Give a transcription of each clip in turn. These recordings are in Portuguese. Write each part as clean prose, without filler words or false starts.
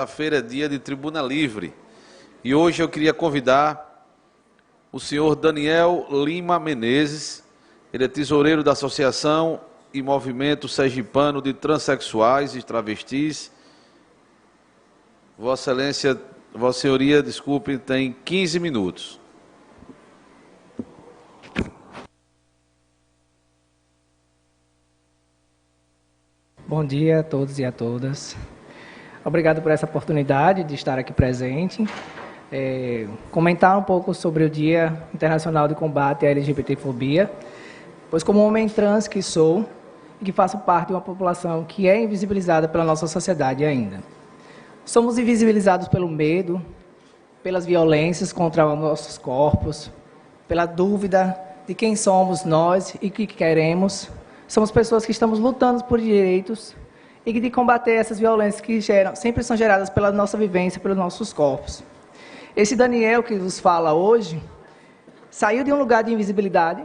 Quarta-feira é dia de tribuna livre e hoje eu queria convidar o senhor Daniel Lima Menezes. Ele é tesoureiro da Associação e Movimento Sergipano de Transsexuais e Travestis. Vossa Excelência, Vossa Senhoria, desculpe, tem 15 minutos. Bom dia a todos e a todas. Obrigado por essa oportunidade de estar aqui presente. Comentar um pouco sobre o Dia Internacional de Combate à LGBTfobia, pois como homem trans que sou e que faço parte de uma população que é invisibilizada pela nossa sociedade ainda. Somos invisibilizados pelo medo, pelas violências contra os nossos corpos, pela dúvida de quem somos nós e o que queremos. Somos pessoas que estamos lutando por direitos e de combater essas violências que sempre são geradas pela nossa vivência, pelos nossos corpos. Esse Daniel que vos fala hoje, saiu de um lugar de invisibilidade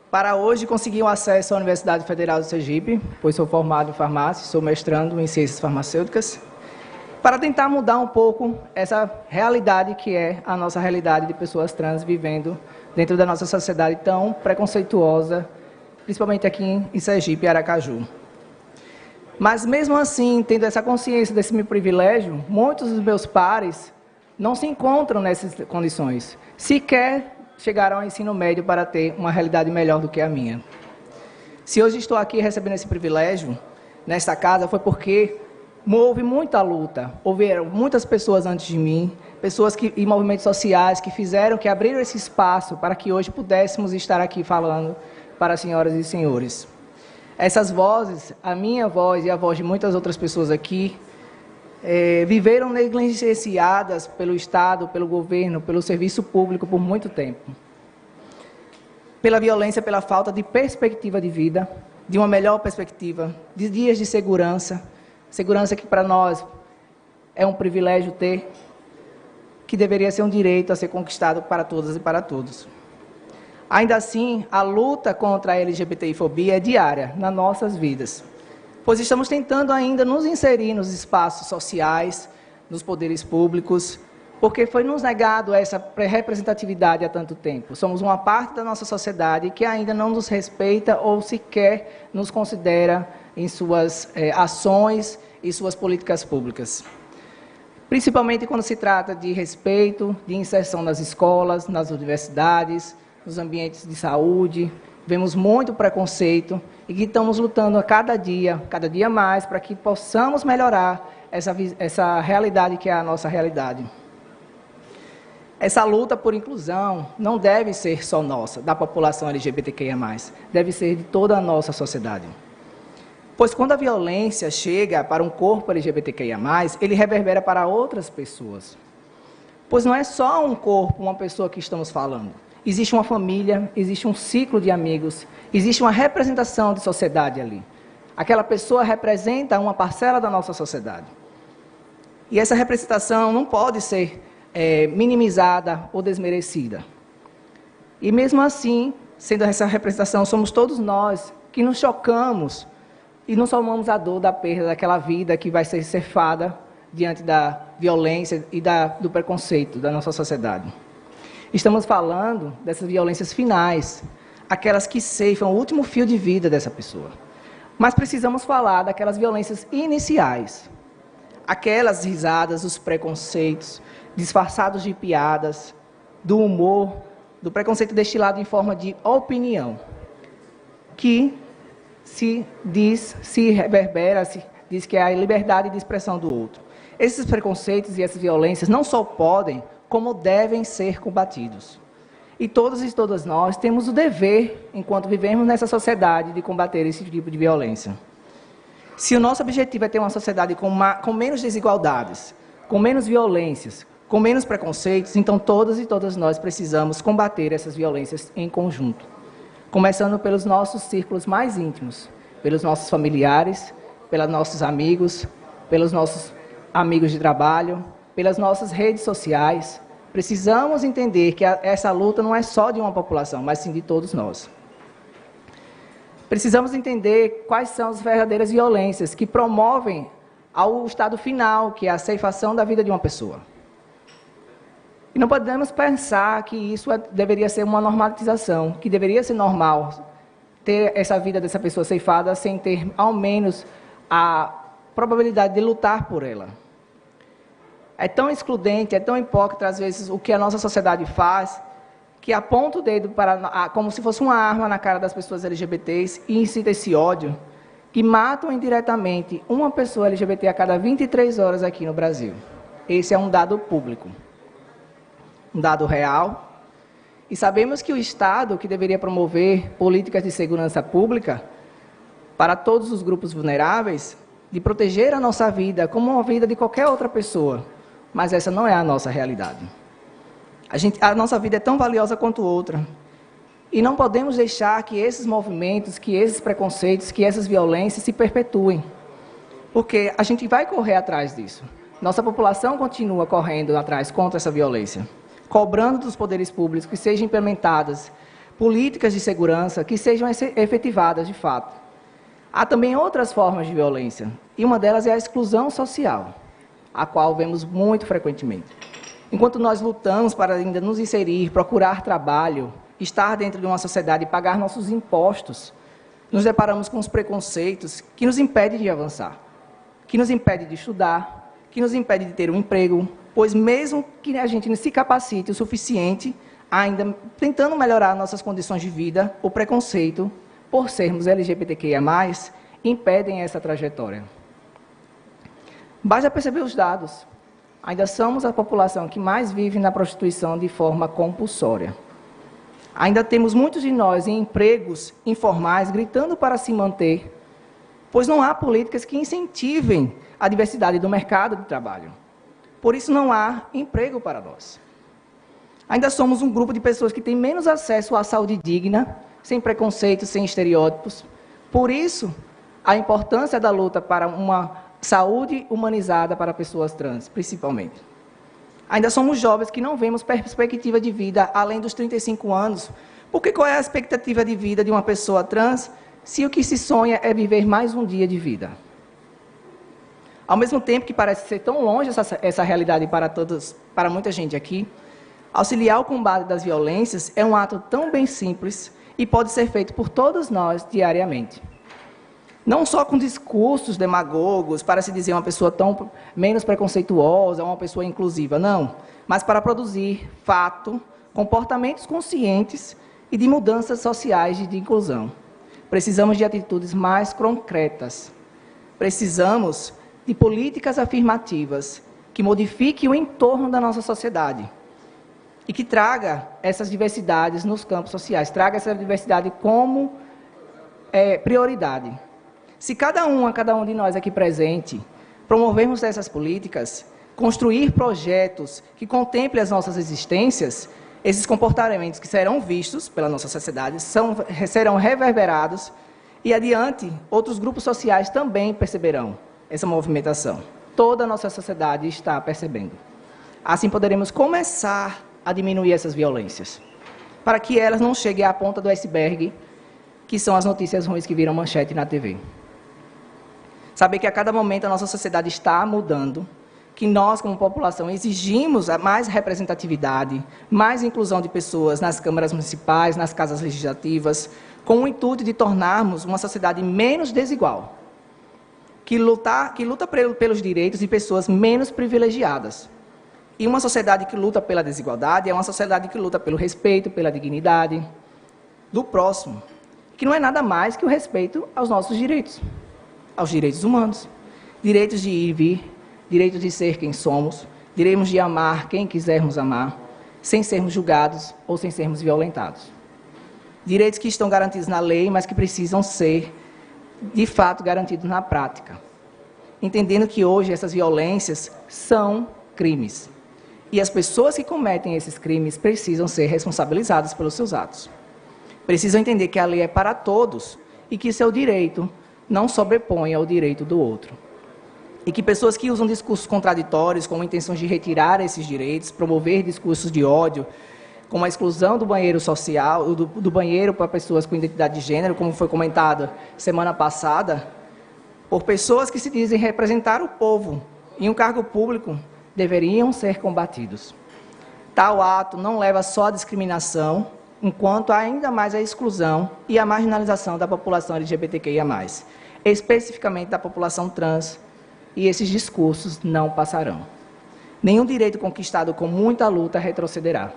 para hoje conseguir um acesso à Universidade Federal do Sergipe, pois sou formado em farmácia, sou mestrando em ciências farmacêuticas, para tentar mudar um pouco essa realidade que é a nossa realidade de pessoas trans vivendo dentro da nossa sociedade tão preconceituosa, principalmente aqui em Sergipe e Aracaju. Mas mesmo assim, tendo essa consciência desse meu privilégio, muitos dos meus pares não se encontram nessas condições, sequer chegaram ao ensino médio para ter uma realidade melhor do que a minha. Se hoje estou aqui recebendo esse privilégio, nesta casa, foi porque houve muita luta, houveram muitas pessoas antes de mim, pessoas e movimentos sociais que fizeram, que abriram esse espaço para que hoje pudéssemos estar aqui falando para as senhoras e senhores. Essas vozes, a minha voz e a voz de muitas outras pessoas aqui, viveram negligenciadas pelo Estado, pelo governo, pelo serviço público por muito tempo. Pela violência, pela falta de perspectiva de vida, de uma melhor perspectiva, de dias de segurança, segurança que para nós é um privilégio ter, que deveria ser um direito a ser conquistado para todas e para todos. Ainda assim, a luta contra a LGBTfobia é diária nas nossas vidas, pois estamos tentando ainda nos inserir nos espaços sociais, nos poderes públicos, porque foi nos negado essa representatividade há tanto tempo. Somos uma parte da nossa sociedade que ainda não nos respeita ou sequer nos considera em suas ações e suas políticas públicas. Principalmente quando se trata de respeito, de inserção nas escolas, nas universidades, nos ambientes de saúde, vemos muito preconceito e que estamos lutando a cada dia mais, para que possamos melhorar essa realidade que é a nossa realidade. Essa luta por inclusão não deve ser só nossa, da população LGBTQIA+, deve ser de toda a nossa sociedade. Pois quando a violência chega para um corpo LGBTQIA+, ele reverbera para outras pessoas. Pois não é só um corpo, uma pessoa que estamos falando. Existe uma família, existe um ciclo de amigos, existe uma representação de sociedade ali. Aquela pessoa representa uma parcela da nossa sociedade. E essa representação não pode ser minimizada ou desmerecida. E mesmo assim, sendo essa representação, somos todos nós que nos chocamos e não somamos a dor da perda daquela vida que vai ser cefada diante da violência e do preconceito da nossa sociedade. Estamos falando dessas violências finais, aquelas que ceifam o último fio de vida dessa pessoa. Mas precisamos falar daquelas violências iniciais, aquelas risadas, os preconceitos, disfarçados de piadas, do humor, do preconceito destilado em forma de opinião, que se reverbera, se diz que é a liberdade de expressão do outro. Esses preconceitos e essas violências não só podem, como devem ser combatidos. E todos e todas nós temos o dever, enquanto vivemos nessa sociedade, de combater esse tipo de violência. Se o nosso objetivo é ter uma sociedade com menos desigualdades, com menos violências, com menos preconceitos, então todas e todas nós precisamos combater essas violências em conjunto. Começando pelos nossos círculos mais íntimos, pelos nossos familiares, pelos nossos amigos, pelos nossos amigos de trabalho, pelas nossas redes sociais. Precisamos entender que essa luta não é só de uma população, mas sim de todos nós. Precisamos entender quais são as verdadeiras violências que promovem ao estado final, que é a ceifação da vida de uma pessoa. E não podemos pensar que isso deveria ser uma normalização, que deveria ser normal ter essa vida dessa pessoa ceifada sem ter, ao menos, a probabilidade de lutar por ela. É tão excludente, é tão hipócrita, às vezes, o que a nossa sociedade faz, que aponta o dedo como se fosse uma arma na cara das pessoas LGBTs e incita esse ódio, que matam indiretamente uma pessoa LGBT a cada 23 horas aqui no Brasil. Esse é um dado público, um dado real. E sabemos que o Estado, que deveria promover políticas de segurança pública para todos os grupos vulneráveis, de proteger a nossa vida como a vida de qualquer outra pessoa, mas essa não é a nossa realidade. A nossa vida é tão valiosa quanto outra. E não podemos deixar que esses movimentos, que esses preconceitos, que essas violências se perpetuem. Porque a gente vai correr atrás disso. Nossa população continua correndo atrás contra essa violência, cobrando dos poderes públicos que sejam implementadas políticas de segurança que sejam efetivadas de fato. Há também outras formas de violência, e uma delas é a exclusão social, a qual vemos muito frequentemente. Enquanto nós lutamos para ainda nos inserir, procurar trabalho, estar dentro de uma sociedade e pagar nossos impostos, nos deparamos com os preconceitos que nos impedem de avançar, que nos impedem de estudar, que nos impedem de ter um emprego, pois mesmo que a gente se capacite o suficiente, ainda tentando melhorar nossas condições de vida, o preconceito, por sermos LGBTQIA+, impedem essa trajetória. Basta perceber os dados. Ainda somos a população que mais vive na prostituição de forma compulsória. Ainda temos muitos de nós em empregos informais gritando para se manter, pois não há políticas que incentivem a diversidade do mercado de trabalho. Por isso não há emprego para nós. Ainda somos um grupo de pessoas que tem menos acesso à saúde digna, sem preconceitos, sem estereótipos. Por isso, a importância da luta para uma saúde humanizada para pessoas trans, principalmente. Ainda somos jovens que não vemos perspectiva de vida além dos 35 anos, porque qual é a expectativa de vida de uma pessoa trans se o que se sonha é viver mais um dia de vida? Ao mesmo tempo que parece ser tão longe essa realidade para muita gente aqui, auxiliar o combate das violências é um ato tão bem simples e pode ser feito por todos nós diariamente. Não só com discursos demagogos para se dizer uma pessoa tão menos preconceituosa, uma pessoa inclusiva, não. Mas para produzir, fato, comportamentos conscientes e de mudanças sociais de inclusão. Precisamos de atitudes mais concretas. Precisamos de políticas afirmativas que modifiquem o entorno da nossa sociedade e que traga essas diversidades nos campos sociais, traga essa diversidade como prioridade. Se cada um de nós aqui presente promovermos essas políticas, construir projetos que contemplem as nossas existências, esses comportamentos que serão vistos pela nossa sociedade serão reverberados e, adiante, outros grupos sociais também perceberão essa movimentação. Toda a nossa sociedade está percebendo. Assim poderemos começar a diminuir essas violências, para que elas não cheguem à ponta do iceberg, que são as notícias ruins que viram manchete na TV. Saber que a cada momento a nossa sociedade está mudando, que nós, como população, exigimos mais representatividade, mais inclusão de pessoas nas câmaras municipais, nas casas legislativas, com o intuito de tornarmos uma sociedade menos desigual, que luta pelos direitos de pessoas menos privilegiadas. E uma sociedade que luta pela desigualdade é uma sociedade que luta pelo respeito, pela dignidade do próximo, que não é nada mais que o respeito aos nossos direitos, aos direitos humanos, direitos de ir e vir, direitos de ser quem somos, direitos de amar quem quisermos amar, sem sermos julgados ou sem sermos violentados. Direitos que estão garantidos na lei, mas que precisam ser, de fato, garantidos na prática. Entendendo que hoje essas violências são crimes. E as pessoas que cometem esses crimes precisam ser responsabilizadas pelos seus atos. Precisam entender que a lei é para todos e que seu direito não sobrepõe ao direito do outro. E que pessoas que usam discursos contraditórios com intenções de retirar esses direitos, promover discursos de ódio, como a exclusão do banheiro social, do banheiro para pessoas com identidade de gênero, como foi comentado semana passada, por pessoas que se dizem representar o povo em um cargo público, deveriam ser combatidos. Tal ato não leva só à discriminação, enquanto ainda mais à exclusão e à marginalização da população LGBTQIA+, especificamente da população trans, e esses discursos não passarão. Nenhum direito conquistado com muita luta retrocederá.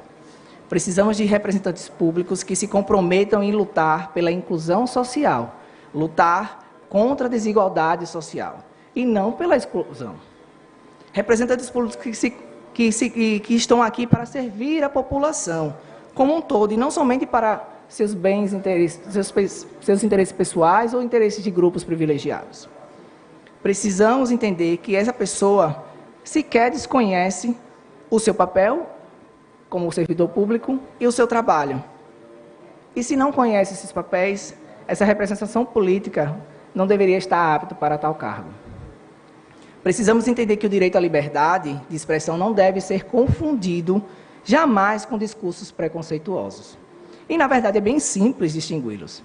Precisamos de representantes públicos que se comprometam em lutar pela inclusão social, lutar contra a desigualdade social, e não pela exclusão. Representantes públicos que estão aqui para servir a população como um todo, e não somente para seus bens, seus interesses pessoais ou interesses de grupos privilegiados. Precisamos entender que essa pessoa sequer desconhece o seu papel como servidor público e o seu trabalho. E se não conhece esses papéis, essa representação política não deveria estar apta para tal cargo. Precisamos entender que o direito à liberdade de expressão não deve ser confundido jamais com discursos preconceituosos. E, na verdade, é bem simples distingui-los.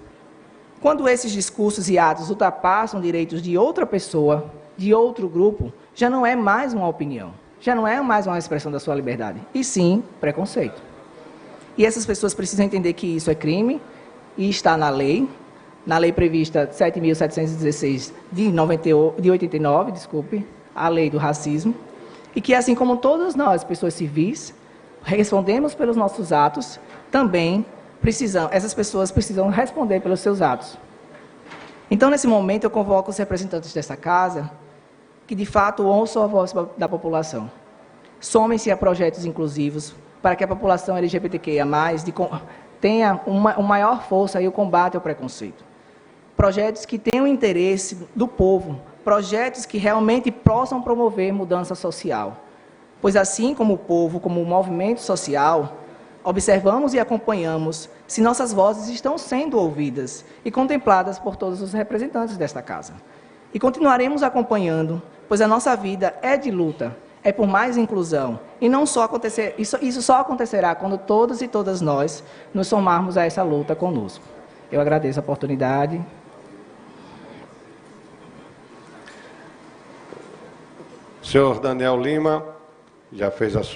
Quando esses discursos e atos ultrapassam direitos de outra pessoa, de outro grupo, já não é mais uma opinião, já não é mais uma expressão da sua liberdade, e sim preconceito. E essas pessoas precisam entender que isso é crime e está na lei prevista 7.716 de 89, a lei do racismo, e que, assim como todas nós, pessoas civis, respondemos pelos nossos atos, também essas pessoas precisam responder pelos seus atos. Então, nesse momento, eu convoco os representantes dessa casa que, de fato, ouçam a voz da população. Somem-se a projetos inclusivos para que a população LGBTQIA+, tenha uma maior força e o combate ao preconceito. Projetos que tenham interesse do povo, projetos que realmente possam promover mudança social. Pois assim como o povo, como o movimento social, observamos e acompanhamos se nossas vozes estão sendo ouvidas e contempladas por todos os representantes desta casa. E continuaremos acompanhando, pois a nossa vida é de luta, é por mais inclusão. E não só isso só acontecerá quando todos e todas nós nos somarmos a essa luta conosco. Eu agradeço a oportunidade. Senhor Daniel Lima, já fez a sua